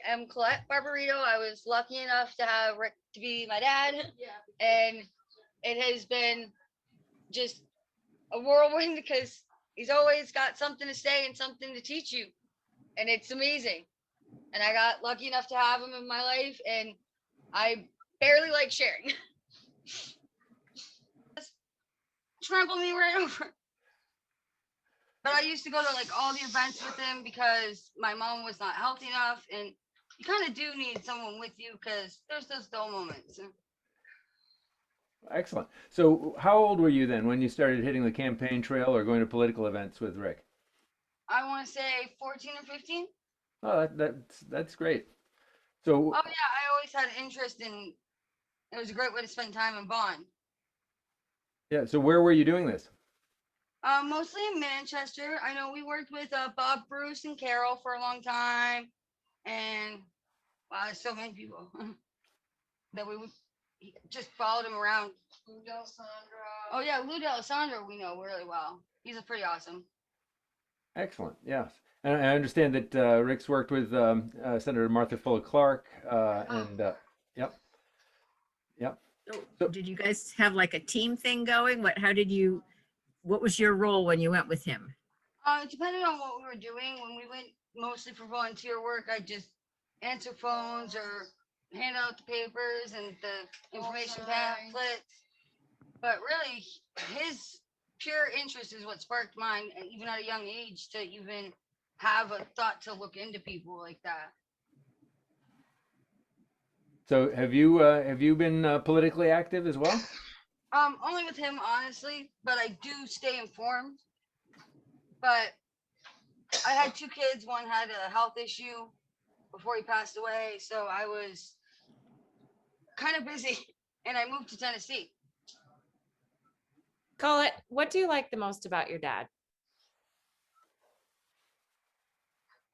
am Collette Barbarito. I was lucky enough to have Rick to be my dad, and it has been just a whirlwind because he's always got something to say and something to teach you, and it's amazing. And I got lucky enough to have him in my life, and I barely like sharing. Trample me right over. But I used to go to like all the events with him because my mom was not healthy enough, and you kind of do need someone with you because there's those dull moments. Excellent. So, how old were you then when you started hitting the campaign trail or going to political events with Rick? I want to say 14 or 15. Oh, that's great. So, Oh yeah, I always had an interest in. It was a great way to spend time and bond. yeah. So, where were you doing this? Mostly in Manchester. I know we worked with Bob, Bruce, and Carol for a long time, and wow, there's so many people that we just followed him around. Lou D'Alessandro. Oh yeah, Lou D'Alessandro we know really well. He's a pretty awesome. Excellent. Yes. And I understand that Rick's worked with Senator Martha Fuller Clark, and yep, yep. So So, did you guys have like a team thing going? What was your role when you went with him? It depended on what we were doing. When we went mostly for volunteer work, I just answer phones or hand out the papers and the information pamphlets. But really, his pure interest is what sparked mine, and even at a young age, to even have a thought to look into people like that. so have you been politically active as well? Only with him, honestly, but I do stay informed. But I had two kids. One had a health issue before he passed away, so I was kind of busy, and I moved to Tennessee. Collette, what do you like the most about your dad?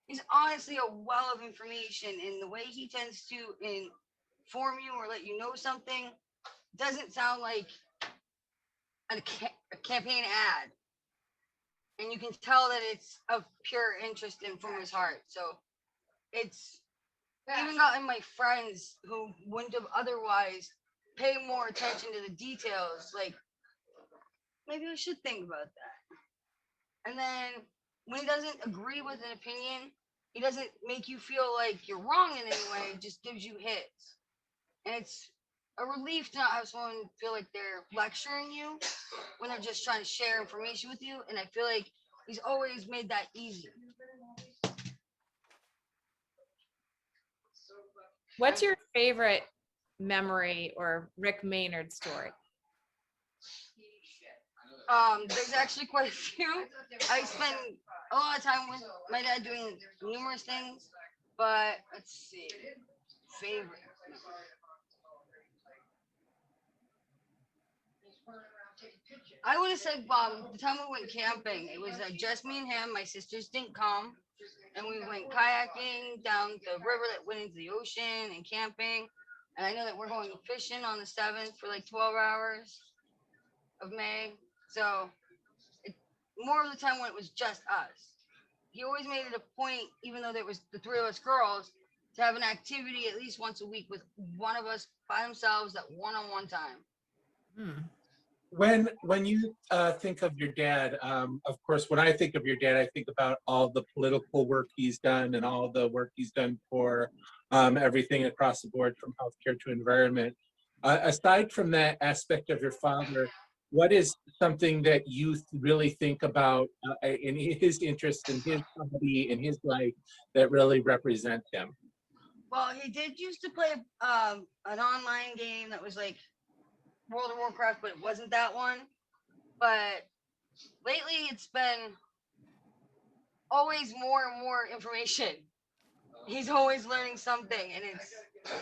He's honestly a well of information, and the way he tends to inform you or let you know something doesn't sound like a campaign ad, and you can tell that it's of pure interest and from his heart. So it's even gotten my friends who wouldn't have otherwise pay more attention to the details, like maybe I should think about that. And then when he doesn't agree with an opinion, he doesn't make you feel like you're wrong in any way, it just gives you hits. And it's a relief to not have someone feel like they're lecturing you when they're just trying to share information with you. And I feel like he's always made that easy. What's your favorite memory or Rick Maynard story? There's actually quite a few. I spend a lot of time with my dad doing numerous things, but let's see. Favorite. I would have said the time we went camping, it was just me and him. My sisters didn't come, and we went kayaking down the river that went into the ocean and camping. And I know that we're going fishing on the 7th for like 12 hours of May. So more of the time when it was just us. He always made it a point, even though there was the three of us girls, to have an activity at least once a week with one of us by themselves at one-on-one time. Hmm. When you think of your dad, of course, when I think of your dad, I think about all the political work he's done and all the work he's done for everything across the board, from healthcare to environment. Aside from that aspect of your father, what is something that you really think about in his interest in his body, in his life, that really represent him? Well, he did used to play an online game that was like World of Warcraft, but it wasn't that one. But lately it's been always more and more information. He's always learning something, and it's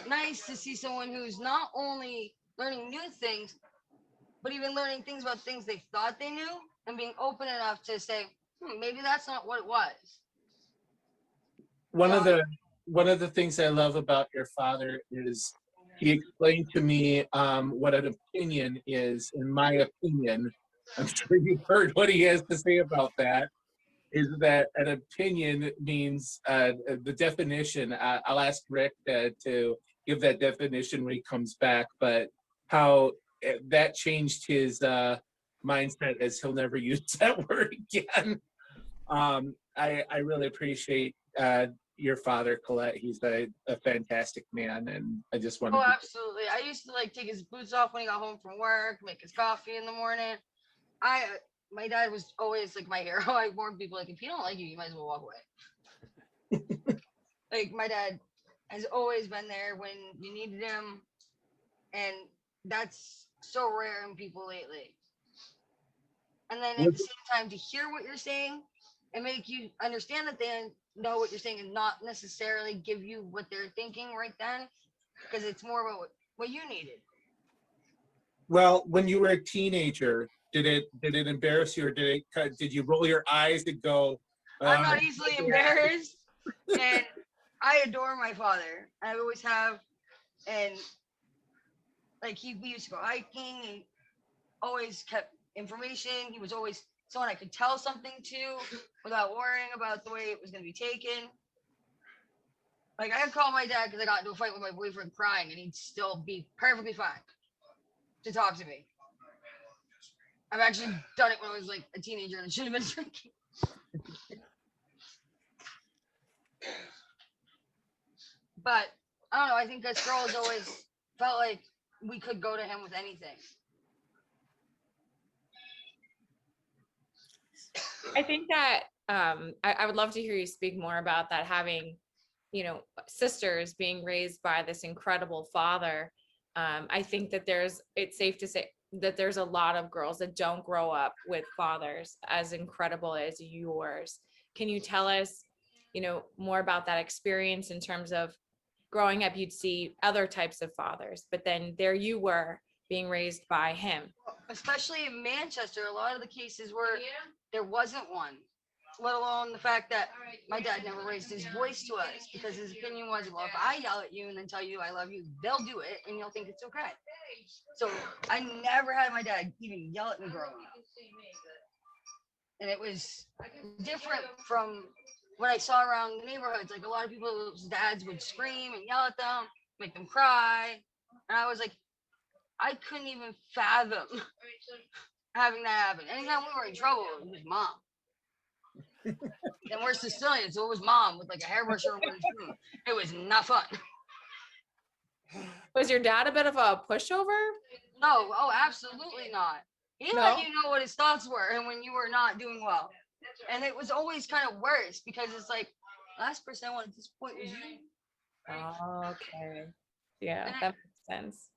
nice to see someone who's not only learning new things, but even learning things about things they thought they knew and being open enough to say, maybe that's not what it was. One of the things I love about your father is he explained to me what an opinion is. In my opinion, I'm sure you've heard what he has to say about that. is that an opinion means the definition. I'll ask Rick to give that definition when he comes back, but how that changed his mindset as he'll never use that word again. I really appreciate your father, Collette. He's a fantastic man, and I just want Oh, to. absolutely. I used to like take his boots off when he got home from work, make his coffee in the morning. My dad was always like my hero. I warned people like, if he don't like you, you might as well walk away. Like my dad has always been there when you needed him, and that's so rare in people lately. And then at the same time, to hear what you're saying and make you understand that they know what you're saying and not necessarily give you what they're thinking right then, because it's more about what you needed. Well, when you were a teenager, did it embarrass you, or did you roll your eyes and go? I'm not easily embarrassed, and I adore my father. I always have, and like we used to go hiking, and always kept information. He was always someone I could tell something to without worrying about the way it was going to be taken. Like I could call my dad because I got into a fight with my boyfriend crying, and he'd still be perfectly fine to talk to me. I've actually done it when I was like a teenager and I should have been drinking. But I don't know. I think us girls always felt like we could go to him with anything. I think that I would love to hear you speak more about that, having, sisters being raised by this incredible father. I think that it's safe to say that there's a lot of girls that don't grow up with fathers as incredible as yours. Can you tell us, more about that experience in terms of growing up? You'd see other types of fathers, but then there you were being raised by him. Especially in Manchester, a lot of the cases where there wasn't one, let alone the fact that my dad never raised his voice to us because his opinion was, well, if I yell at you and then tell you I love you, they'll do it and you'll think it's okay. So I never had my dad even yell at me growing up. And it was different from what I saw around the neighborhoods. Like a lot of people's dads would scream and yell at them, make them cry. And I was like, I couldn't even fathom having that happen. Anytime we were in trouble, it was mom. And we're Sicilian, so it was mom with like a hairbrush or a wooden spoon. It was not fun. Was your dad a bit of a pushover? No, oh, absolutely not. He let you know what his thoughts were and when you were not doing well. And it was always kind of worse because it's like, last person I want at this point was you. Oh, okay. Yeah, that makes sense.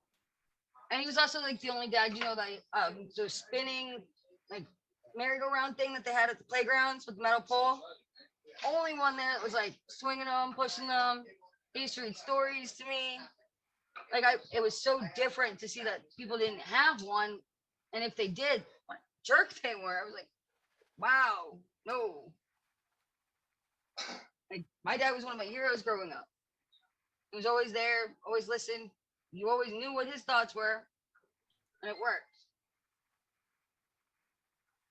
And he was also like the only dad, that the spinning like merry-go-round thing that they had at the playgrounds with the metal pole. Only one there that was like swinging them, pushing them. He used to read stories to me. Like it was so different to see that people didn't have one, and if they did, what jerks they were. I was like, wow, no. Like my dad was one of my heroes growing up. He was always there, always listened. You always knew what his thoughts were, and it worked.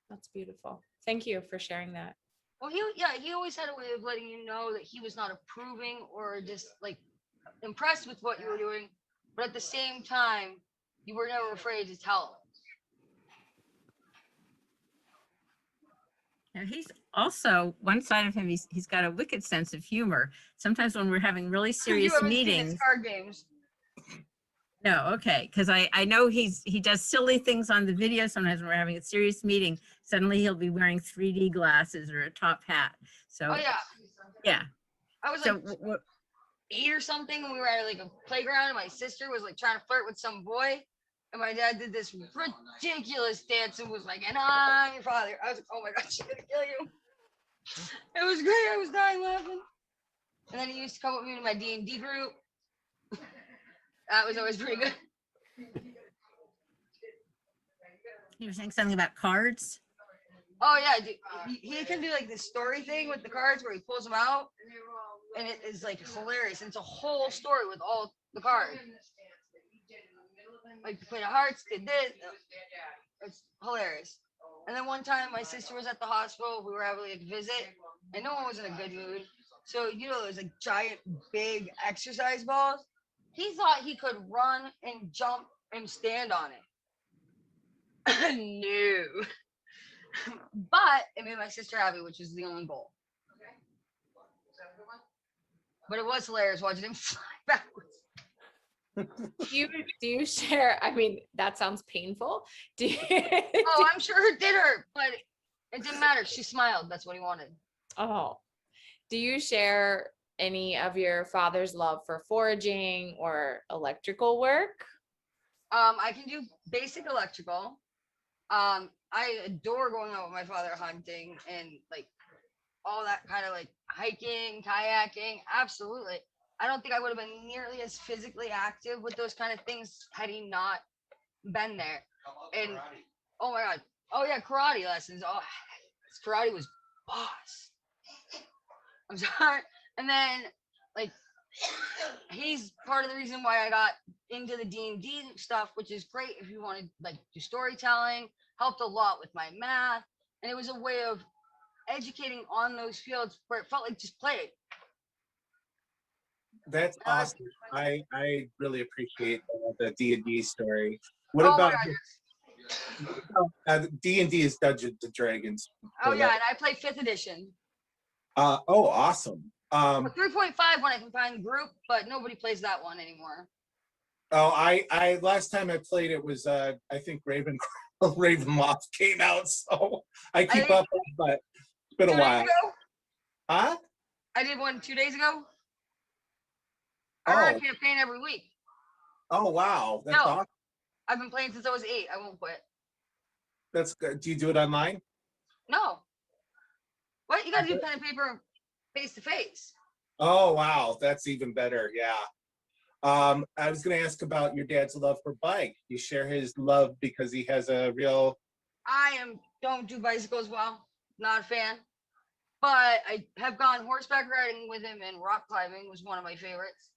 That's beautiful. Thank you for sharing that. Well, he always had a way of letting you know that he was not approving or just like impressed with what you were doing, but at the same time, you were never afraid to tell him. Now, he's also, one side of him, he's got a wicked sense of humor. Sometimes when we're having really serious You haven't seen meetings. his card games. No, okay, because I know he does silly things on the video. Sometimes when we're having a serious meeting, suddenly he'll be wearing 3D glasses or a top hat. So Oh yeah, yeah. I was So like 8 or something, and we were at like a playground, and my sister was like trying to flirt with some boy, and my dad did this ridiculous dance and was like, "And I'm your father." I was like, "Oh my God, she's gonna kill you!" It was great. I was dying laughing. And then he used to come with me to my D&D group. That was always pretty good. you were saying something about cards. Oh yeah, dude. He can do like this story thing with the cards where he pulls them out, and it is like hilarious. And it's a whole story with all the cards. Like the Queen of Hearts did this. It's hilarious. And then one time my sister was at the hospital. We were having like a visit, and no one was in a good mood. So those like giant, big exercise balls. He thought he could run and jump and stand on it. No. But it made my sister happy, which is the only goal. But it was hilarious watching him fly backwards. Do you share? I mean, that sounds painful. Do you, Oh, I'm sure it did hurt, but it didn't matter. She smiled. That's what he wanted. oh, do you share any of your father's love for foraging or electrical work? I can do basic electrical. I adore going out with my father hunting and like all that kind of like hiking, kayaking. Absolutely. I don't think I would have been nearly as physically active with those kind of things had he not been there. And oh my god. Oh yeah, karate lessons. Oh, karate was boss. I'm sorry. And then like he's part of the reason why I got into the D&D stuff, which is great if you want to like do storytelling. Helped a lot with my math, and it was a way of educating on those fields where it felt like just play. That's awesome. I really appreciate the D&D story. What Oh my about D&D is Dungeons and Dragons? Oh yeah, and I play 5th edition. Oh, awesome. 3.5 when I combine the group, but nobody plays that one anymore. Oh, I last time I played it was I think Ravenloft came out, so I keep up, but it's been a 2 days while. ago? Huh? I did one 2 days ago. I run a Oh, campaign every week. oh wow, that's No. awesome. I've been playing since I was 8. I won't quit. That's good. Do you do it online? No. What? You got to do pen and paper face to face. Oh wow, that's even better. Yeah. I was going to ask about your dad's love for bike. You share his love because he has a real. Don't do bicycles well. Not a fan. But I have gone horseback riding with him, and rock climbing was one of my favorites.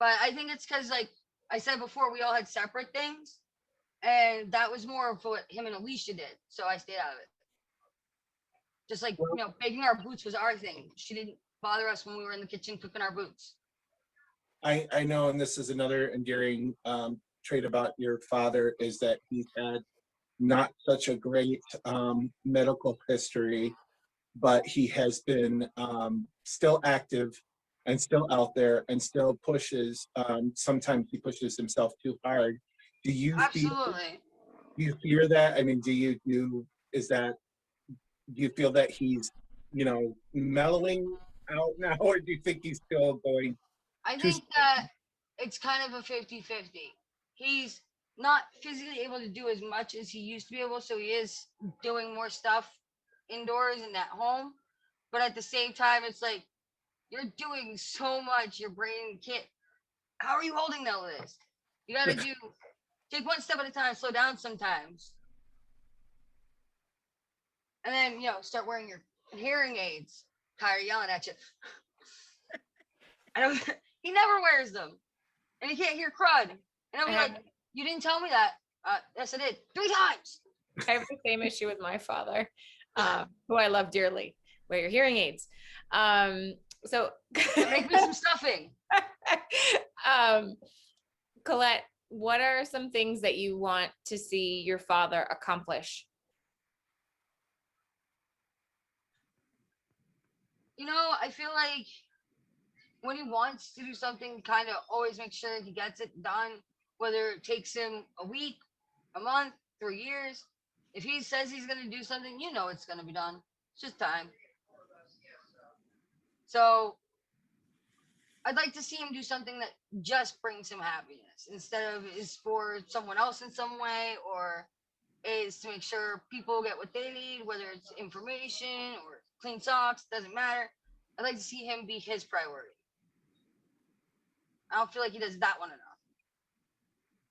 But I think it's because, like I said before, we all had separate things, and that was more of what him and Alisha did. So I stayed out of it. Just like baking our boots was our thing. She didn't bother us when we were in the kitchen cooking our boots. I know, and this is another endearing trait about your father is that he's had not such a great medical history, but he has been still active and still out there and still pushes. Sometimes he pushes himself too hard. Do you Absolutely. do you fear that? I mean, do you feel that he's mellowing out now, or do you think he's still going? I think that it's kind of a 50-50. He's not physically able to do as much as he used to be able, so he is doing more stuff indoors and at home. But at the same time, it's like you're doing so much, your brain can't. How are you holding all this? You got to take one step at a time, slow down sometimes. And then, start wearing your hearing aids. Tired of yelling at you. He never wears them. And he can't hear crud. And I'll be like, you didn't tell me that. Yes, I did. 3 times. I have the same issue with my father, who I love dearly. Wear your hearing aids. So make me some stuffing. Collette, what are some things that you want to see your father accomplish? I feel like when he wants to do something, kind of always make sure he gets it done, whether it takes him a week, a month, 3 years. If he says he's going to do something, it's going to be done. It's just time. So I'd like to see him do something that just brings him happiness instead of is for someone else in some way, or is to make sure people get what they need, whether it's information or clean socks, doesn't matter. I'd like to see him be his priority. I don't feel like he does that one enough.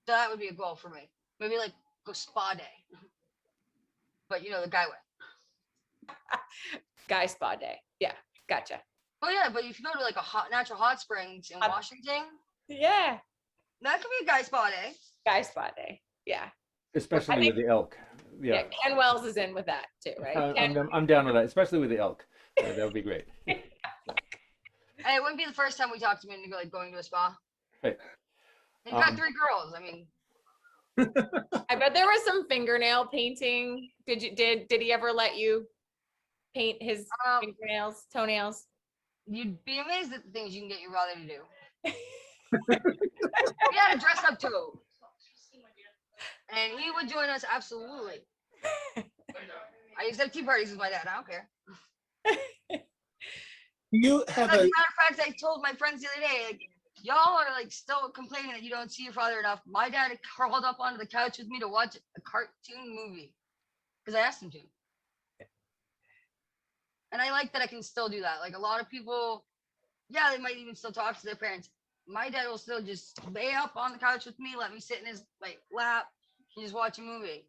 So that would be a goal for me. Maybe like go spa day. But the guy way. Guy spa day. Yeah, gotcha. Oh yeah, but if you go to like a natural hot springs in Washington, yeah, that could be a guy spa day. Guy spa day. Yeah. especially think- with the elk. Yeah, Yeah, Ken Wells is in with that too, right? Ken- I'm down with that, especially with the elk. That would be great. And it wouldn't be the first time we talked to him into like going to a spa. Right. He's got Um, 3 girls. I mean, I bet there was some fingernail painting. Did he ever let you paint his um, fingernails, toenails? you'd be amazed at the things you can get your father to do. We had a dress up toe. And he would join us absolutely. I used to have tea parties with my dad. I don't care. You As a have matter a, of fact, I told my friends the other day, like, y'all are like still complaining that you don't see your father enough. My dad curled up onto the couch with me to watch a cartoon movie because I asked him to. And I like that I can still do that. Like a lot of people, yeah, they might even still talk to their parents. My dad will still just lay up on the couch with me, let me sit in his like lap, and just watch a movie.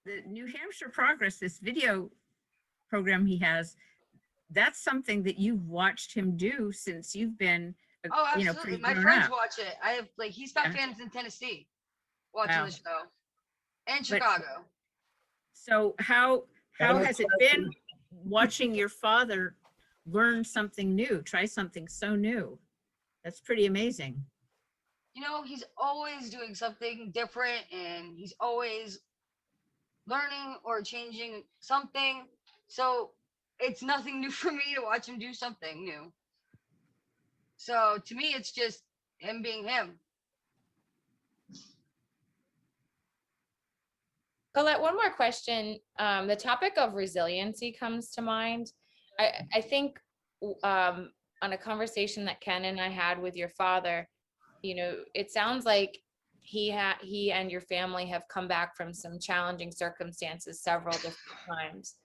The New Hampshire Progress, this video program he has, that's something that you've watched him do since you've been, Oh, you know, absolutely. pretty My grown friends up. watch it. I have like he's got Yeah. fans in Tennessee watching Wow. the show. And But- Chicago. So how And has it been watching your father learn something new, try something so new? That's pretty amazing. You know, he's always doing something different and he's always learning or changing something. So it's nothing new for me to watch him do something new. So to me, it's just him being him. Colette, one more question. The topic of resiliency comes to mind. I think on a conversation that Ken and I had with your father, you know, it sounds like he and your family have come back from some challenging circumstances several different times.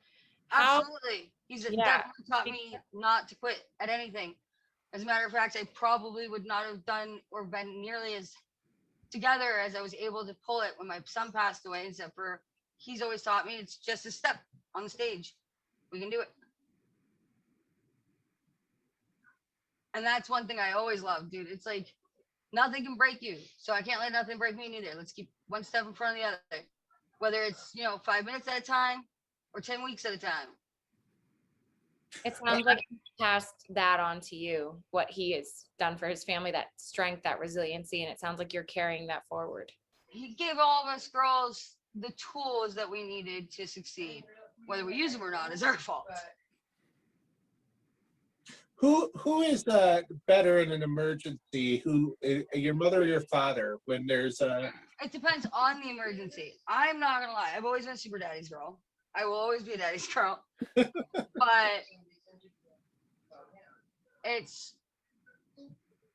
How, Absolutely. He's Yeah. definitely taught me not to quit at anything. As a matter of fact, I probably would not have done or been nearly as together as I was able to pull it when my son passed away, except for he's always taught me it's just a step on the stage. We can do it. And that's one thing I always love, dude. It's like nothing can break you. So I can't let nothing break me neither. Let's keep one step in front of the other. Whether it's, 5 minutes at a time or 10 weeks at a time. it sounds like he passed that on to you, what he has done for his family, that strength, that resiliency, and it sounds like you're carrying that forward. He gave all of us girls the tools that we needed to succeed. Whether we use them or not is our fault. who is better in an emergency? Who, your mother or your father, when there's a, It depends on the emergency. I'm not gonna lie. I've always been a super daddy's girl. I will always be a daddy's girl. But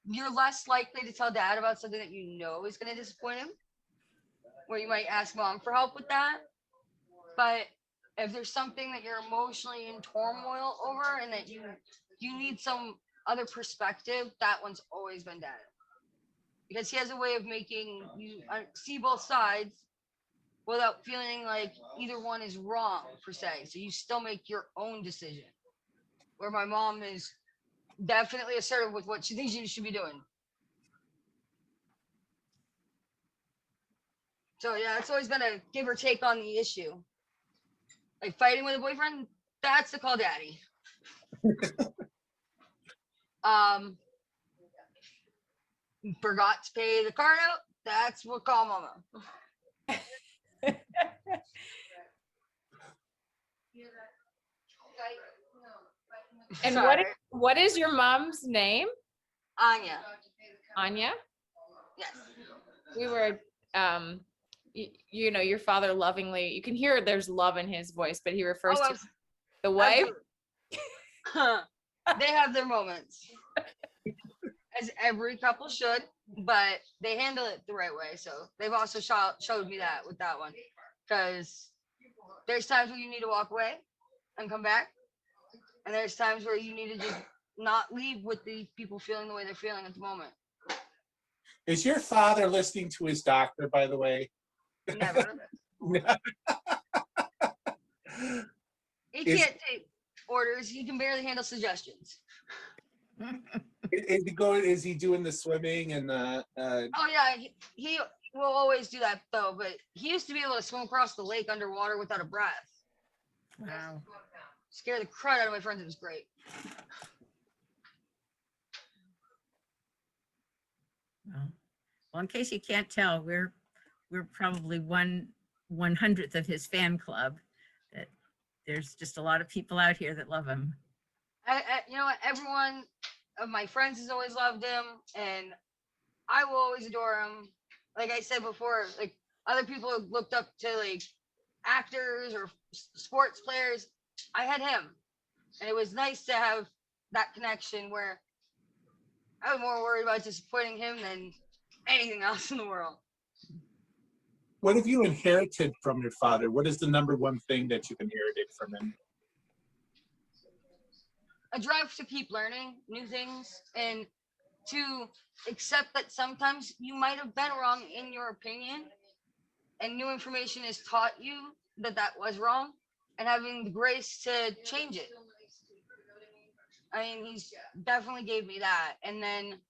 you're less likely to tell dad about something that you know is gonna disappoint him. Where you might ask mom for help with that. But if there's something that you're emotionally in turmoil over and that you need some other perspective, that one's always been dad. Because he has a way of making you see both sides without feeling like either one is wrong per se. So you still make your own decision. Where my mom is definitely assertive with what she thinks you should be doing. So yeah, it's always been a give or take on the issue. Like fighting with a boyfriend, that's the call daddy. Forgot to pay the car note, that's what call mama. And Sorry. what is your mom's name? Anya. Anya? Yes. We were your father lovingly, you can hear there's love in his voice, but he refers to the wife. They have their moments. As every couple should, but they handle it the right way. So they've also showed me that with that one. Because there's times where you need to walk away and come back. And there's times where you need to just not leave with the people feeling the way they're feeling at the moment. is your father listening to his doctor, by the way? Never. He can't take orders. He can barely handle suggestions. Is he going? Is he doing the swimming and the? Oh yeah, he will always do that though. But he used to be able to swim across the lake underwater without a breath. Wow. Scare the crud out of my friends. It was great. Well, in case you can't tell, we're probably 1/100th of his fan club. That there's just a lot of people out here that love him. You know what? Everyone of my friends has always loved him, and I will always adore him. Like I said before, like other people have looked up to like actors or sports players. I had him, and it was nice to have that connection where I was more worried about disappointing him than anything else in the world. What have you inherited from your father? What is the number one thing that you've inherited from him? A drive to keep learning new things and to accept that sometimes you might have been wrong in your opinion and new information is taught you that that was wrong and having the grace to change it. I mean, he's definitely gave me that. And then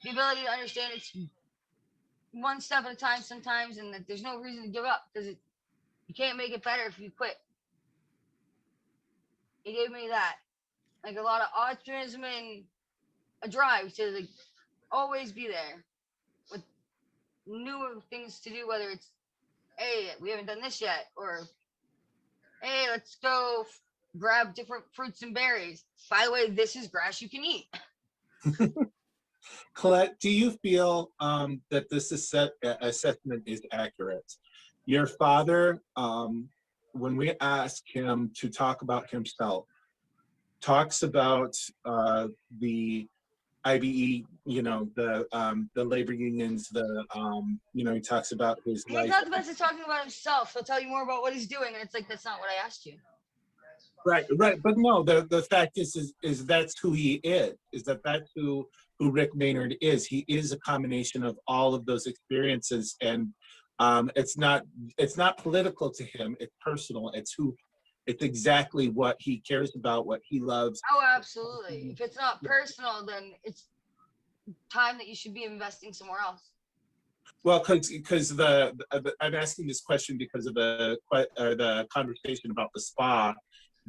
the ability to understand it's one step at a time sometimes and that there's no reason to give up because you can't make it better if you quit. He gave me that. Like a lot of optimism and a drive to like always be there with new things to do, whether it's, hey, we haven't done this yet, or hey, let's go grab different fruits and berries. By the way, this is grass you can eat. Collette, do you feel that this assessment is accurate? Your father, when we ask him to talk about himself, talks about the IBE, you know, the labor unions, you know, he talks about his He's life. not the best at talking about himself. He'll tell you more about what he's doing, and it's like that's not what I asked you. Right, but no, the fact is that's who he is that's who Rick Maynard is. He is a combination of all of those experiences, and it's not political to him. It's personal. It's exactly what he cares about, what he loves. Oh, absolutely. If it's not personal, then it's time that you should be investing somewhere else. Well, because I'm asking this question because of the conversation about the spa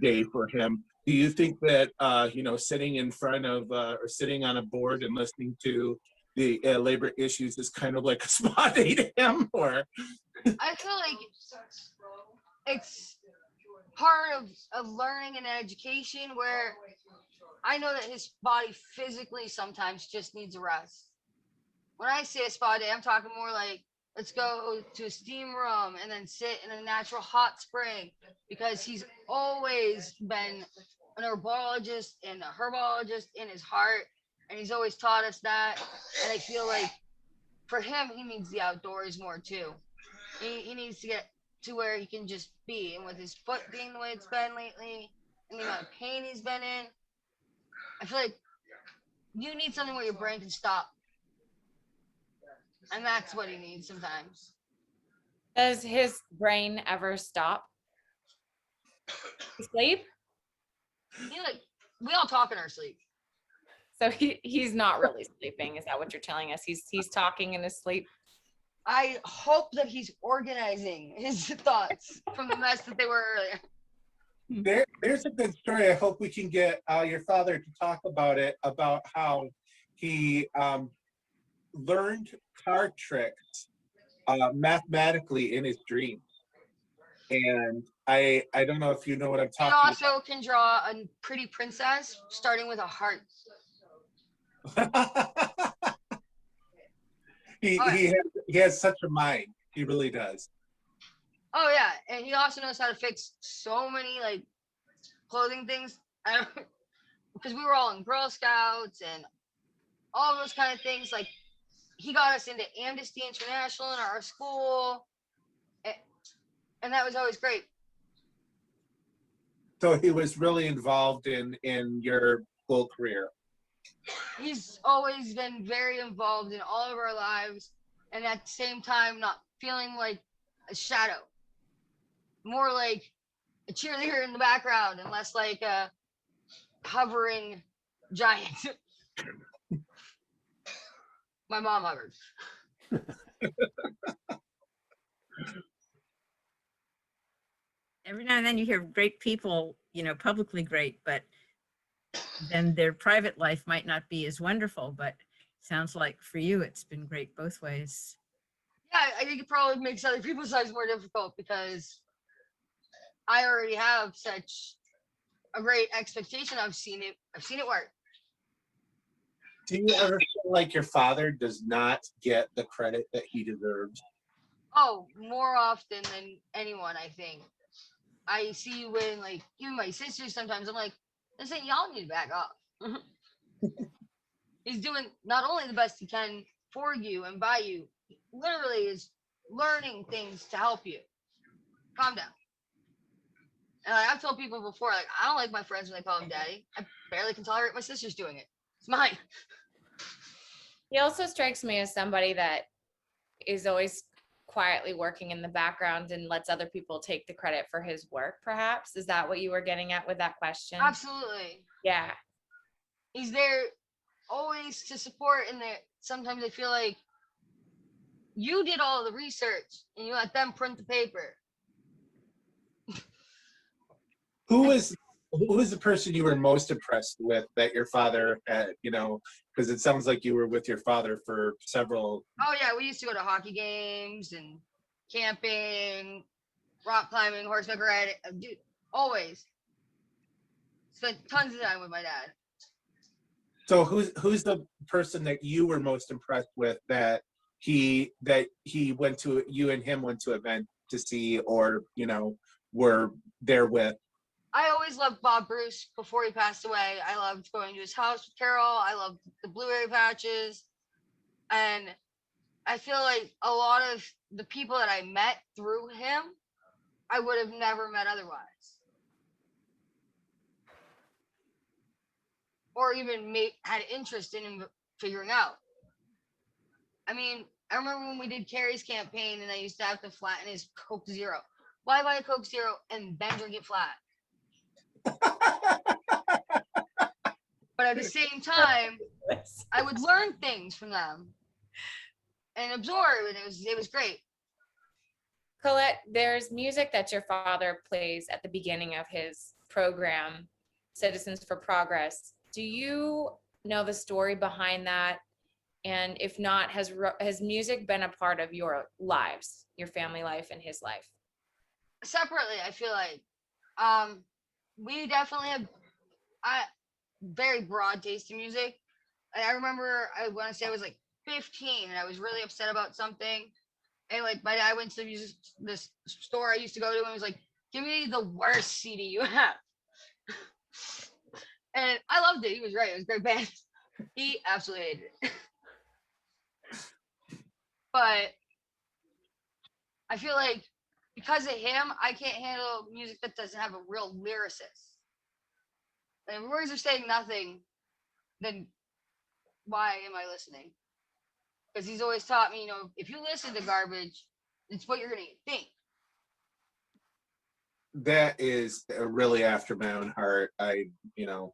day for him. Do you think that you know, sitting in front of or sitting on a board and listening to the labor issues is kind of like a spa day to him, or? I feel like it's part of learning and education where I know that his body physically sometimes just needs a rest. When I say a spa day, I'm talking more like let's go to a steam room and then sit in a natural hot spring because he's always been an herbologist and a herbologist in his heart, and he's always taught us that. And I feel like for him, he needs the outdoors more too. He needs to get to where he can just be, and with his foot being the way it's been lately and the amount of pain he's been in, I feel like you need something where your brain can stop. And that's what he needs sometimes. Does his brain ever stop? Sleep? We all talk in our sleep. So he's not really sleeping. Is that what you're telling us? He's talking in his sleep. I hope that he's organizing his thoughts from the mess that they were earlier. There's a good story. I hope we can get your father to talk about it, about how he learned card tricks mathematically in his dreams. And I don't know if you know what I'm He talking also can draw a pretty princess starting with a heart. about. He has such a mind. He really does. Oh yeah, and he also knows how to fix so many like clothing things. Because we were all in Girl Scouts and all those kind of things. Like he got us into Amnesty International in our school, and that was always great. So he was really involved in your school career. He's always been very involved in all of our lives, and at the same time not feeling like a shadow, more like a cheerleader in the background and less like a hovering giant. My mom hovered. Every now and then you hear great people, you know, publicly great, but then their private life might not be as wonderful, but sounds like for you, it's been great both ways. Yeah, I think it probably makes other people's lives more difficult because I already have such a great expectation. I've seen it work. Do you ever feel like your father does not get the credit that he deserves? Oh, more often than anyone, I think. I see when, like, even my sisters sometimes, I'm like, listen, y'all need to back off. He's doing not only the best he can for you and by you, he literally is learning things to help you. Calm down. And like, I've told people before, like, I don't like my friends when they call him daddy. I barely can tolerate my sisters doing it. It's mine. He also strikes me as somebody that is always quietly working in the background and lets other people take the credit for his work, perhaps. Is that what you were getting at with that question? Absolutely. Yeah. He's there always to support, and that sometimes I feel like you did all the research and you let them print the paper. Who was the person you were most impressed with that your father had, you know, because it sounds like you were with your father for several. Oh yeah, we used to go to hockey games and camping, rock climbing, horseback riding. Dude, always spent tons of time with my dad. So who's the person that you were most impressed with that he went to, you and him went to event to see, or, you know, were there with? I always loved Bob Bruce before he passed away. I loved going to his house with Carol. I loved the blueberry patches. And I feel like a lot of the people that I met through him, I would have never met otherwise. Or even had interest in figuring out. I mean, I remember when we did Carrie's campaign and I used to have to flatten his Coke Zero. Why buy a Coke Zero and then drink it flat? But at the same time, I would learn things from them and absorb, and it was great. Collette, there's music that your father plays at the beginning of his program, Citizens for Progress. Do you know the story behind that? And if not, has music been a part of your lives, your family life and his life? Separately, I feel like we definitely have very broad taste in music. I remember I want to say I was like 15 and I was really upset about something. And like my dad went to this store I used to go to and was like, give me the worst CD you have. And I loved it. He was right. It was a great band. He absolutely hated it. But I feel like because of him, I can't handle music that doesn't have a real lyricist. And if words are saying nothing, then why am I listening? Because he's always taught me, you know, if you listen to garbage, it's what you're going to think. That is really after my own heart. You know,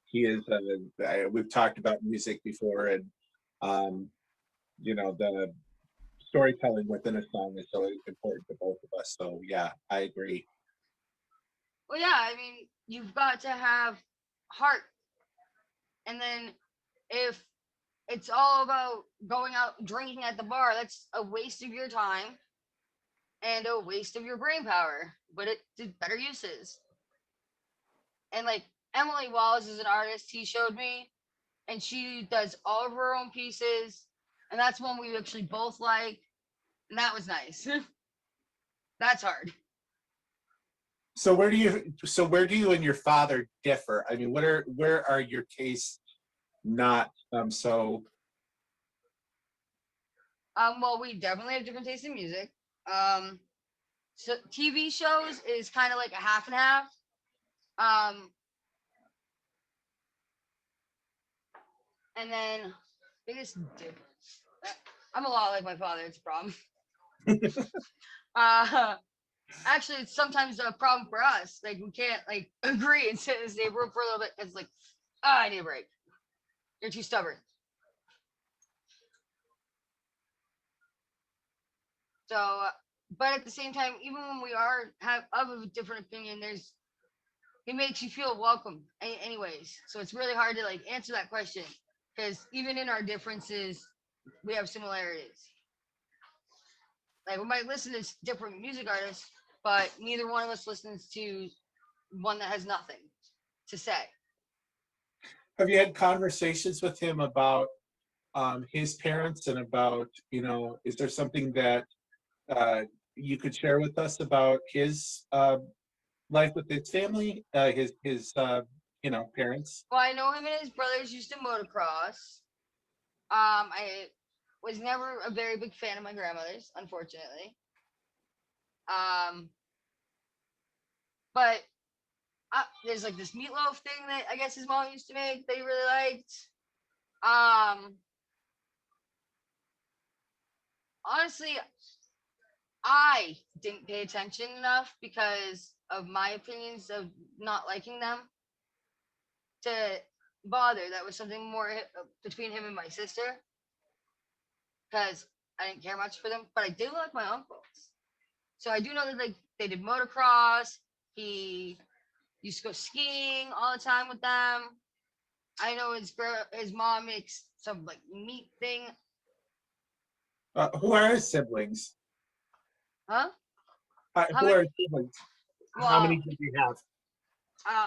he is. We've talked about music before, and you know, the storytelling within a song is so important to both of us. So yeah, I agree. Well, yeah, I mean, you've got to have heart. And then if it's all about going out drinking at the bar, that's a waste of your time and a waste of your brain power, but it did better uses. And like Emily Wallace is an artist he showed me, and she does all of her own pieces, and that's one we actually both like, and that was nice. That's hard. So where do you and your father differ? I mean, where are your tastes not so? Well, we definitely have different tastes in music. So TV shows is kind of like a half and half. And then biggest difference. I'm a lot like my father. It's a problem. Actually, it's sometimes a problem for us. Like we can't like agree and sit in the same room for a little bit. It's like, I need a break. You're too stubborn. So, but at the same time, even when we are have of a different opinion, it makes you feel welcome anyways. So it's really hard to like answer that question because even in our differences, we have similarities. Like we might listen to different music artists, but neither one of us listens to one that has nothing to say. Have you had conversations with him about his parents and about, is there something that you could share with us about his life with his family, his parents? Well, I know him and his brothers used to motocross. I was never a very big fan of my grandmother's, unfortunately. But there's like this meatloaf thing that I guess his mom used to make that he really liked. Honestly, I didn't pay attention enough because of my opinions of not liking them to bother. That was something more between him and my sister because I didn't care much for them, but I did like my uncles. So I do know that like they did motocross. He used to go skiing all the time with them. I know his mom makes some like meat thing. Who are his siblings? Huh? Who many- are his siblings? How many did you have?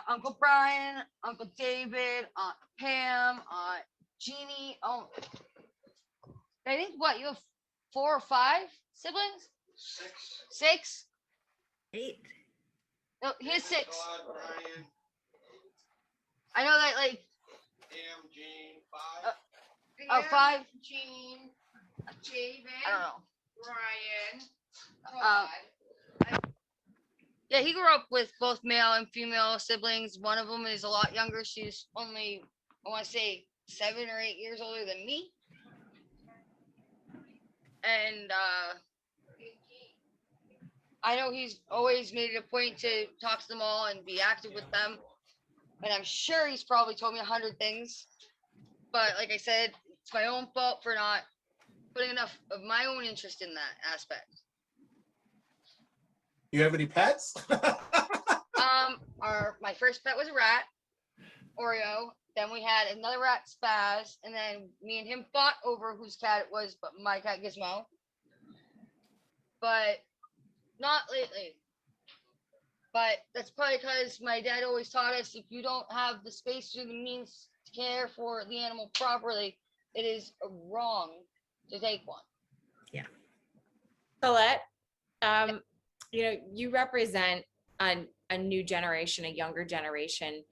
Uncle Brian, Uncle David, Aunt Pam, Aunt Jeannie. Oh, I think what you have 4 or 5 siblings? 6. 8. No, he has 6. I know that like Pam, Jean, 5. 5. Jean, David, I don't know. Ryan, Yeah, he grew up with both male and female siblings. One of them is a lot younger. She's only, I want to say, 7 or 8 years older than me. And I know he's always made it a point to talk to them all and be active with them. And I'm sure he's probably told me 100 things. But like I said, it's my own fault for not putting enough of my own interest in that aspect. You have any pets? My first pet was a rat, Oreo. Then we had another rat, Spaz, and then me and him fought over whose cat it was, but my cat Gizmo. But not lately. But that's probably because my dad always taught us if you don't have the space or the means to care for the animal properly, it is wrong to take one. Collette, you represent a new generation, a younger generation.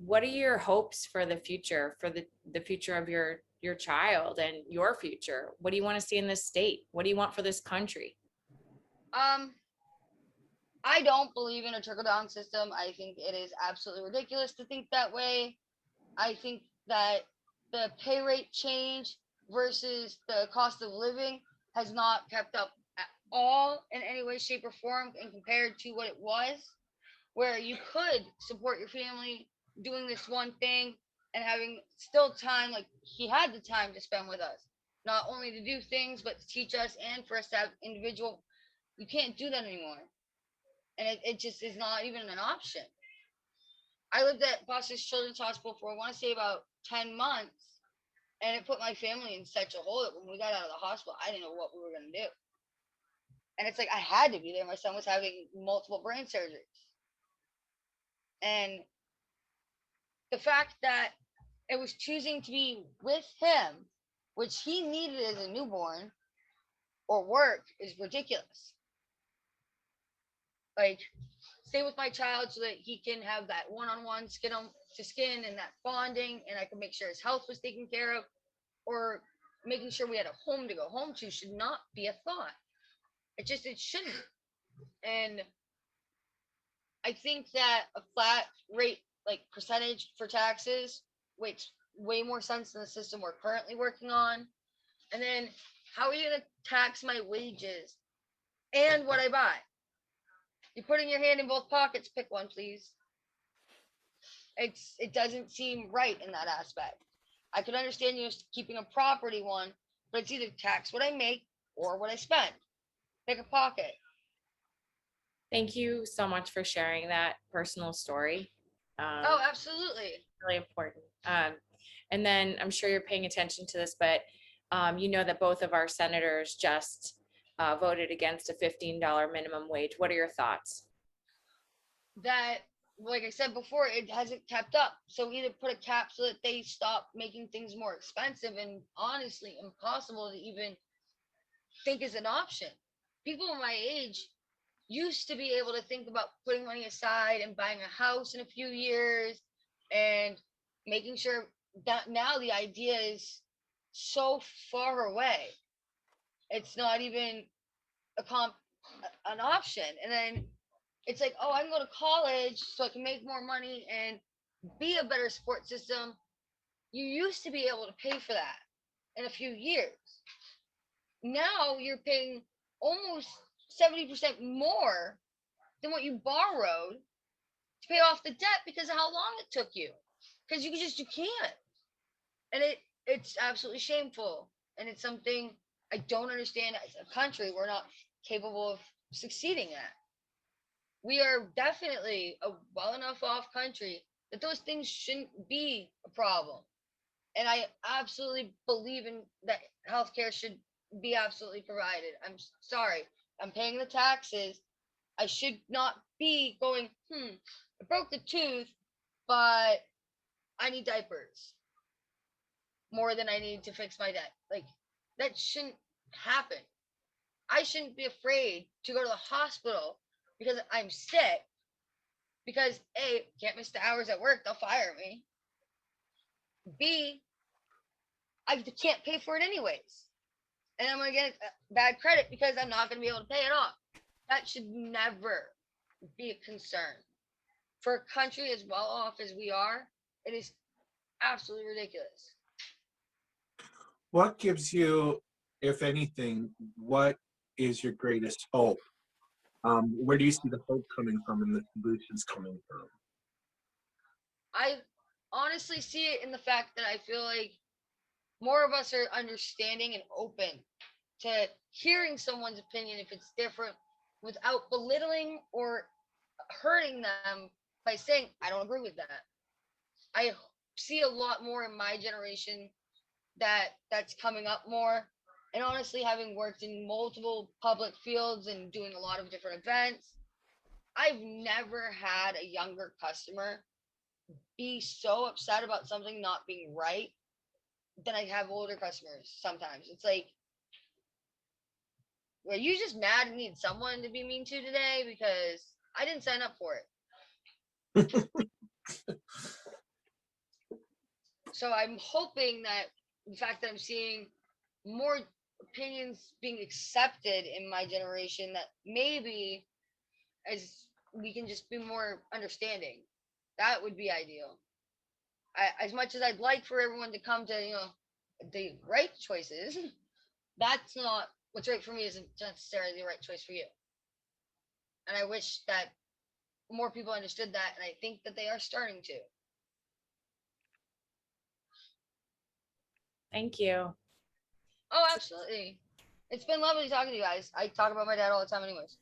What are your hopes for the future, for the future of your child and your future? What do you want to see in this state? What do you want for this country? I don't believe in a trickle-down system. I think it is absolutely ridiculous to think that way. I think that the pay rate change versus the cost of living has not kept up at all in any way, shape, or form and compared to what it was, where you could support your family doing this one thing and having still time, like he had the time to spend with us, not only to do things, but to teach us and for us to have individual. You can't do that anymore. And it just is not even an option. I lived at Boston's Children's Hospital for, I want to say, about 10 months. And it put my family in such a hole that when we got out of the hospital, I didn't know what we were going to do. And it's like, I had to be there. My son was having multiple brain surgeries. And the fact that it was choosing to be with him, which he needed as a newborn, or work, is ridiculous. Like, stay with my child so that he can have that one-on-one skin to skin and that bonding, and I can make sure his health was taken care of, or making sure we had a home to go home to should not be a thought. It shouldn't. And I think that a flat rate, like percentage for taxes, makes way more sense than the system we're currently working on. And then how are you going to tax my wages and what I buy? You're putting your hand in both pockets. Pick one, please. It doesn't seem right in that aspect. I could understand keeping a property one, but it's either tax what I make or what I spend. pick a pocket. Thank you so much for sharing that personal story. Oh, absolutely. Really important. And then I'm sure you're paying attention to this, but you know that both of our senators just voted against a $15 minimum wage. What are your thoughts? That, like I said before, it hasn't kept up. So either put a cap so that they stop making things more expensive and honestly impossible to even think is an option. People my age used to be able to think about putting money aside and buying a house in a few years and making sure that now the idea is so far away. It's not even an option. And then it's like, oh, I can go to college so I can make more money and be a better support system. You used to be able to pay for that in a few years. Now you're paying almost 70% more than what you borrowed to pay off the debt because of how long it took you. Because you can't. And it's absolutely shameful. And it's something I don't understand as a country. We're not capable of succeeding at. We are definitely a well enough off country that those things shouldn't be a problem. And I absolutely believe in that healthcare should be absolutely provided. I'm sorry. I'm paying the taxes. I should not be going, I broke the tooth, but I need diapers more than I need to fix my debt. Like, that shouldn't happen. I shouldn't be afraid to go to the hospital because I'm sick. Because A, can't miss the hours at work, they'll fire me. B, I can't pay for it anyways. And I'm going to get bad credit because I'm not going to be able to pay it off. That should never be a concern. For a country as well off as we are, it is absolutely ridiculous. What gives you, if anything, what is your greatest hope? Where do you see the hope coming from and the solutions coming from? I honestly see it in the fact that I feel like more of us are understanding and open to hearing someone's opinion if it's different without belittling or hurting them by saying, I don't agree with that. I see a lot more in my generation that's coming up more. And honestly, having worked in multiple public fields and doing a lot of different events, I've never had a younger customer be so upset about something not being right than I have older customers sometimes. It's like, were you just mad and need someone to be mean to today? Because I didn't sign up for it. So I'm hoping that the fact that I'm seeing more opinions being accepted in my generation, that maybe as we can just be more understanding, that would be ideal. As much as I'd like for everyone to come to, the right choices, that's not what's right for me isn't necessarily the right choice for you. And I wish that more people understood that, and I think that they are starting to. Thank you. Oh, absolutely. It's been lovely talking to you guys. I talk about my dad all the time anyways.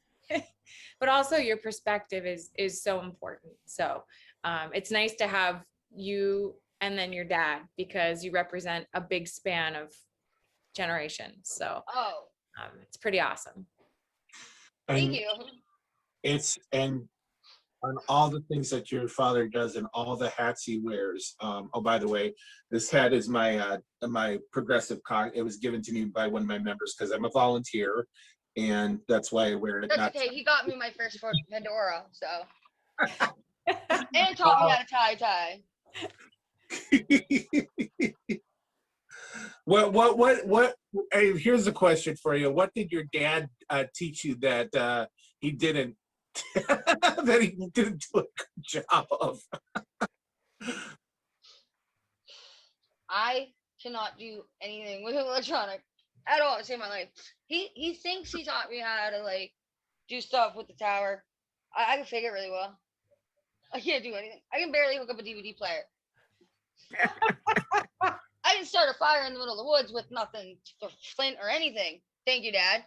But also your perspective is so important. So it's nice to have you and then your dad, because you represent a big span of generations. So it's pretty awesome. Thank you. And on all the things that your father does and all the hats he wears. Oh, by the way, this hat is my my progressive cock. It was given to me by one of my members because I'm a volunteer, and that's why I wear it. That's okay. He got me my first fedora, so and taught me how to tie. What? Hey, here's a question for you. What did your dad teach you that he didn't that he didn't do a good job of? I cannot do anything with electronic at all to save my life. He thinks he taught me how to like do stuff with the tower. I can fake it really well. I can't do anything. I can barely hook up a DVD player. I can start a fire in the middle of the woods with nothing, flint or anything. Thank you, Dad.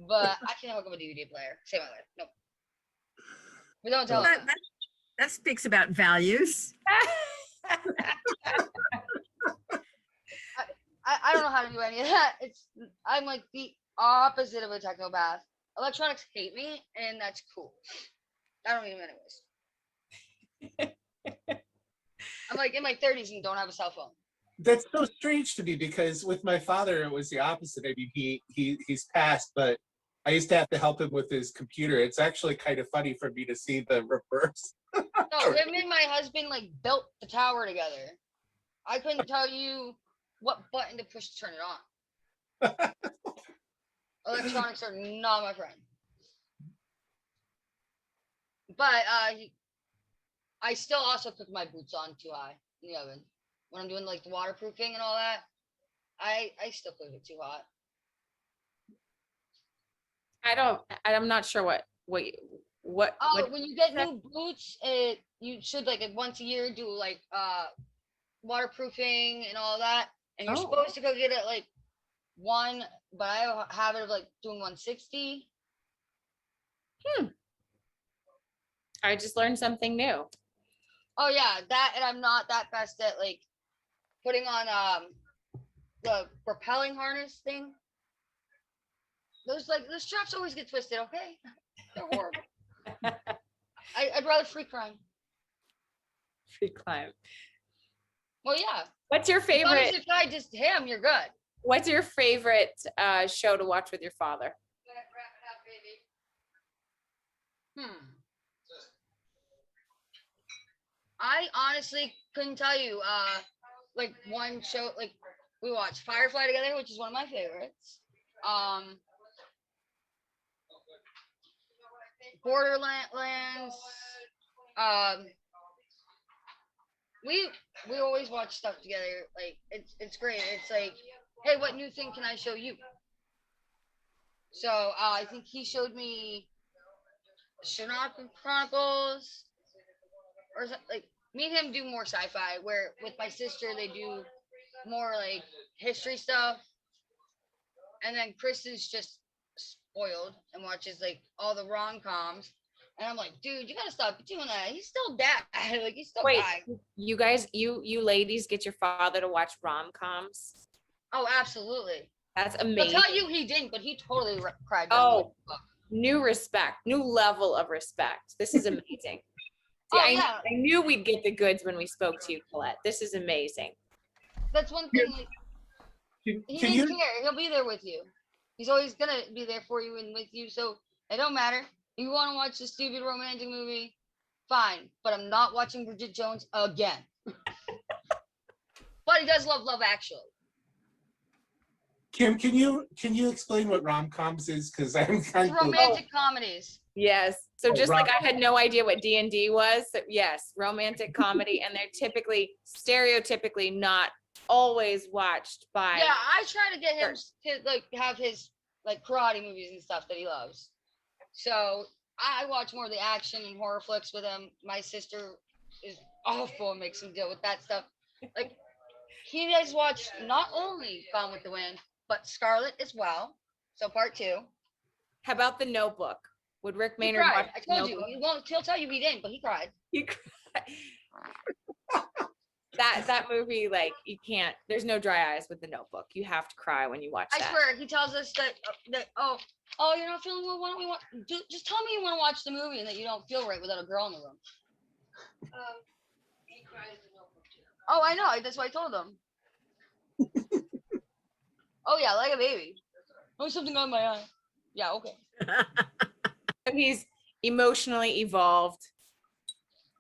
but I can't hook up a DVD player. Save my life. Nope. But don't tell That, them. that speaks about values. I don't know how to do any of that. I'm like the opposite of a technopath. Electronics hate me, and that's cool. I don't need them anyways. I'm like in my 30s and don't have a cell phone. That's so strange to me because with my father, it was the opposite. I mean, he's passed, but I used to have to help him with his computer. It's actually kind of funny for me to see the reverse. No, him and my husband like built the tower together. I couldn't tell you what button to push to turn it on. Electronics are not my friend. But I still also cook my boots on too high in the oven. When I'm doing like the waterproofing and all that, I still cook it too hot. I'm not sure what Oh, when you get new boots, you should like once a year do like waterproofing and all that. And you're Oh. supposed to go get it like one, but I have a habit of like doing 160. I just learned something new. Oh yeah, that, and I'm not that best at like putting on the propelling harness thing. Those straps always get twisted, okay? They're horrible. I'd rather free crime. Free climb. Well, yeah. What's your As long as favorite? if I just him, you're good. What's your favorite show to watch with your father? I honestly couldn't tell you. Like one show, like we watched Firefly together, which is one of my favorites. Borderlands. We always watch stuff together. Like it's great. It's like, hey, what new thing can I show you? So I think he showed me Shinaka Chronicles, or like me and him do more sci-fi. Where with my sister they do more like history stuff, and then Chris is just spoiled and watches like all the rom-coms. And I'm like, dude, you gotta stop doing that. He's still dad. Like he's still Wait, guy. you guys, you ladies get your father to watch rom-coms? Oh, absolutely. That's I'll amazing. tell you he didn't, but he totally cried. Oh, new respect, new level of respect. This is amazing. See, Oh, I yeah. knew we'd get the goods when we spoke to you, Collette. This is amazing. That's one thing. Like, he Can didn't you care. He'll be there with you. He's always gonna be there for you and with you. So it don't matter. If you want to watch a stupid romantic movie, fine. But I'm not watching Bridget Jones again. But he does love Love Actually. Kim, can you explain what rom-coms is? Because I'm It's kind of romantic comedies. Yes. So Oh, just like rom- I had no idea what D&D was, so yes, romantic comedy, and they're typically, stereotypically not always watched by. Yeah, I try to get him to like have his like karate movies and stuff that he loves. So I watch more of the action and horror flicks with him. My sister is awful and makes him deal with that stuff. Like he has watched not only Gone with the Wind, but Scarlet as well. So part 2. How about The Notebook? Would Rick He Maynard cried. watch I The told you. Notebook? He'll tell you he didn't, but he cried. He cried. That movie, like you can't. There's no dry eyes with The Notebook. You have to cry when you watch I that. swear, he tells us that you're not feeling well. Why don't we want? Just tell me you want to watch the movie and that you don't feel right without a girl in the room. He cries in Notebook too. Oh, I know. That's what I told him. Oh yeah, like a baby. Oh, something on my eye. Yeah, okay. So he's emotionally evolved.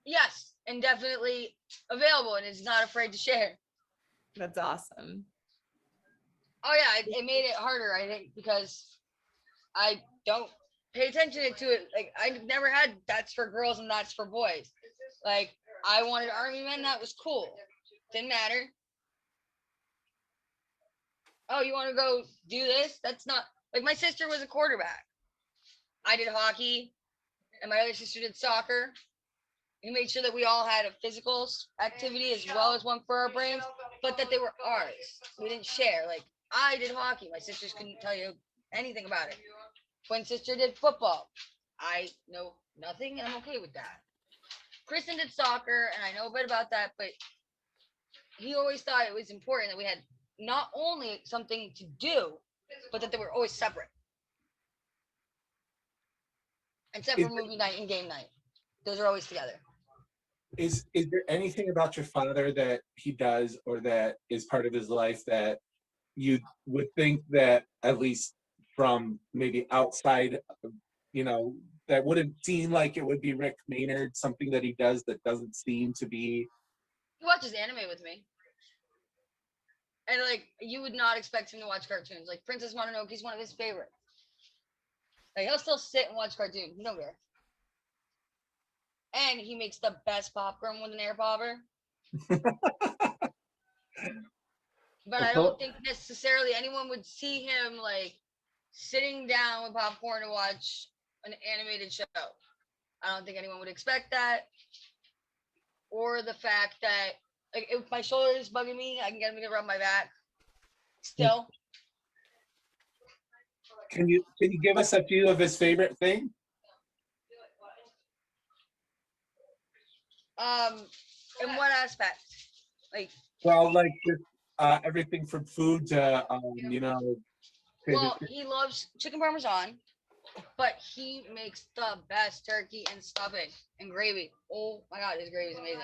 Yes, and definitely available, and is not afraid to share. That's awesome. Oh yeah, it made it harder, I think, because I don't pay attention to it. Like I never had that's for girls and that's for boys. Like I wanted army men, that was cool. Didn't matter. Oh, you want to go do this? That's not like my sister was a quarterback. I did hockey, and my other sister did soccer. He made sure that we all had a physical activity as well as one for our brains, but that they were ours. We didn't share. Like I did hockey. My sisters couldn't tell you anything about it. Twin sister did football. I know nothing, and I'm okay with that. Kristen did soccer, and I know a bit about that, but he always thought it was important that we had not only something to do, but that they were always separate. Except Is for movie night and game night. Those are always together. is there anything about your father that he does or that is part of his life that you would think that, at least from maybe outside, you know, that wouldn't seem like it would be Rick Maynard, something that he does that doesn't seem to be? He watches anime with me. And like you would not expect him to watch cartoons. Like Princess Mononoke is one of his favorites. Like he'll still sit and watch cartoons. He don't care. And he makes the best popcorn with an air popper. But I don't think necessarily anyone would see him like sitting down with popcorn to watch an animated show. I don't think anyone would expect that. Or the fact that like if my shoulder is bugging me, I can get him to rub my back. Still. Can you give us a few of his favorite thing? In what aspect? Like Well, like just, everything from food to you know. well, he loves chicken parmesan, but he makes the best turkey and stuffing and gravy. Oh my god, his gravy is amazing.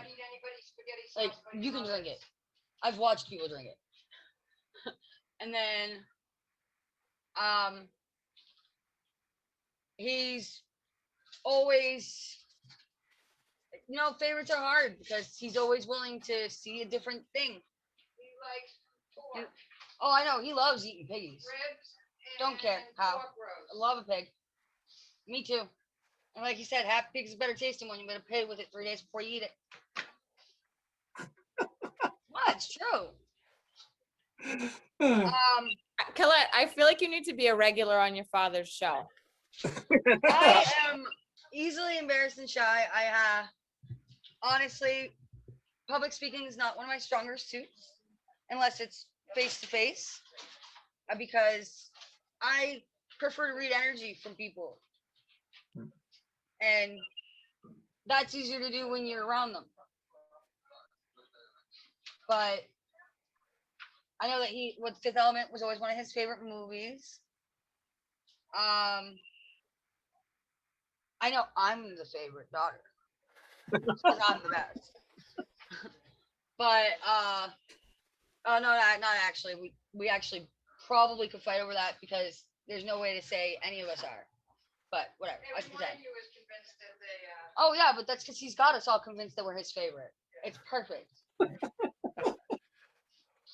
Like you can drink it. I've watched people drink it. And then he's always, you know, favorites are hard because he's always willing to see a different thing. Oh, I know, he loves eating piggies. Don't care how. I love a pig. Me too. And like you said, half pig's a better tasting one. You better pay with it 3 days before you eat it. What? It's true. Collette, I feel like you need to be a regular on your father's show. I am easily embarrassed and shy. Honestly, public speaking is not one of my stronger suits, unless it's face to face, because I prefer to read energy from people, and that's easier to do when you're around them. But I know that with Fifth Element was always one of his favorite movies. I know I'm the favorite daughter because I'm the best. But oh no, not actually. We actually probably could fight over that because there's no way to say any of us are. But whatever. I can pretend. Oh yeah, but that's because he's got us all convinced that we're his favorite. It's perfect.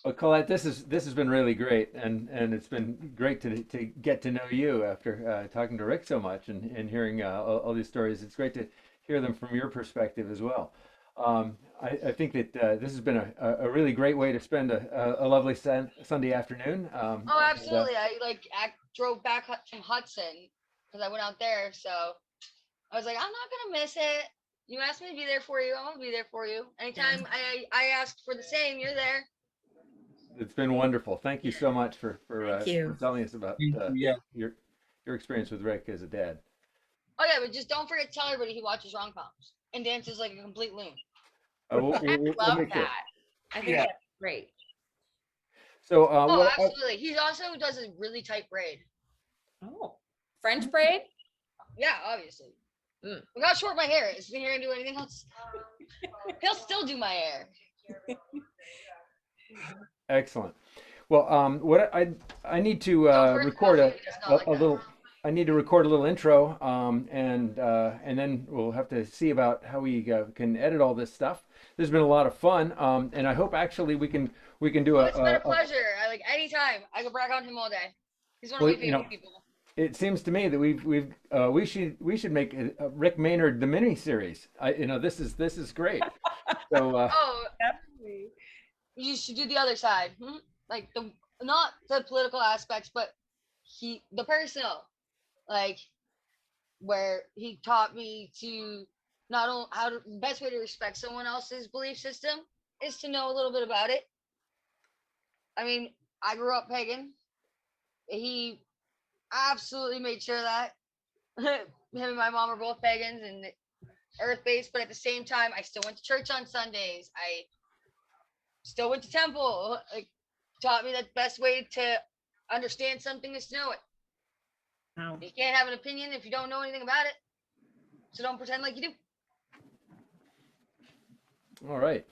Well, Collette, this has been really great, and it's been great to get to know you after talking to Rick so much and hearing all these stories. It's great to hear them from your perspective as well. I think that this has been a really great way to spend a lovely Sunday afternoon. Oh, absolutely. I drove back from Hudson because I went out there, so I was like, I'm not gonna miss it. You asked me to be there for you. I'm gonna be there for you. Anytime I asked for the same, you're there. It's been wonderful. Thank you so much for Thank you. telling us about Yeah. your experience with Rick as a dad. Oh yeah, but just don't forget to tell everybody he watches rom-coms and dances like a complete loon. We'll Love make sure. that. I think Yeah. that's great. So, Oh, absolutely. He also does a really tight braid. Oh, French braid? Yeah, obviously. Mm. Look how short my hair is. Is he gonna do anything else? He'll still do my hair. excellent. Well, what I need to Don't burn record coffee, he does not like that. little. I need to record a little intro, and then we'll have to see about how we can edit all this stuff. There's been a lot of fun, and I hope actually we can do It's been a pleasure. Anytime. I could brag on him all day. He's one of Well, my favorite people. It seems to me that we should make a Rick Maynard the mini series. This is great. So Oh, Definitely. you should do the other side. Like not the political aspects, but the personal. Like where he taught me to not only the best way to respect someone else's belief system is to know a little bit about it. I mean, I grew up pagan. absolutely made sure that him and my mom are both pagans and earth-based, but at the same time, I still went to church on Sundays. I still went to temple. Like, taught me that the best way to understand something is to know it. Oh, You can't have an opinion if you don't know anything about it. So don't pretend like you do. All right.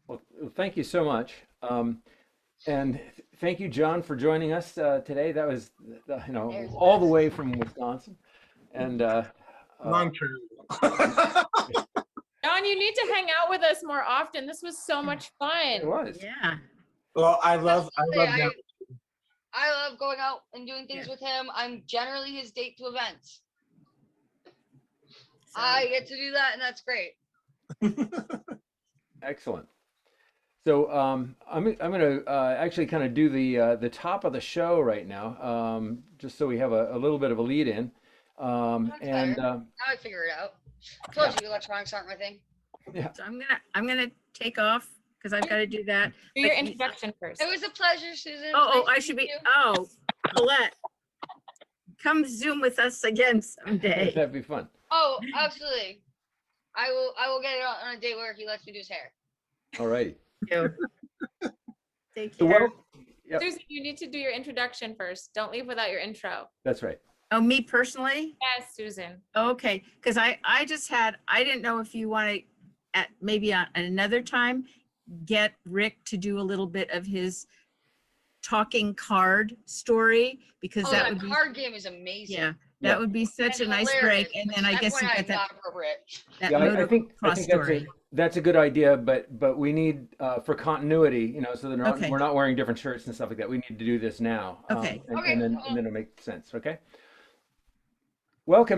Well, thank you so much. And thank you, John, for joining us today. That was, There's the all the best. way from Wisconsin. And Long term. John, you need to hang out with us more often. This was so much it fun. was. yeah. Well, I love Absolutely, that. I love going out and doing things Yeah. with him. I'm generally his date to events. So- I get to do that, and that's great. Excellent. So I'm going to actually kind of do the top of the show right now, just so we have a little bit of a lead in. That's And better. Now I figure it out. Told you electronics aren't my thing. So I'm gonna take off because I've got to do that. Do your But you- introduction first. It was a pleasure, Susan. It Oh, was nice I to should meet be. you. Oh, Collette, come Zoom with us again someday. that'd be fun. Oh, absolutely. I will get it on a day where he lets me do his hair. All righty. You. Take So care. Yep. Susan, you need to do your introduction first. Don't leave without your intro. That's right. Oh, me personally? Yes, Susan. Okay, because I didn't know if you want to, at maybe at another time, get Rick to do a little bit of his talking card story, because Oh, that that would be, card game is amazing. yeah, Yeah. that would be such a And nice hilarious, break. And which then I is guess you FYI get that, not appropriate. that Yeah, I think motocross story. that's a good idea, but we need for continuity, so that Okay. we're not wearing different shirts and stuff like that. We need to do this now. Okay. And, Okay, and then cool. and then it'll make sense. Okay. Welcome,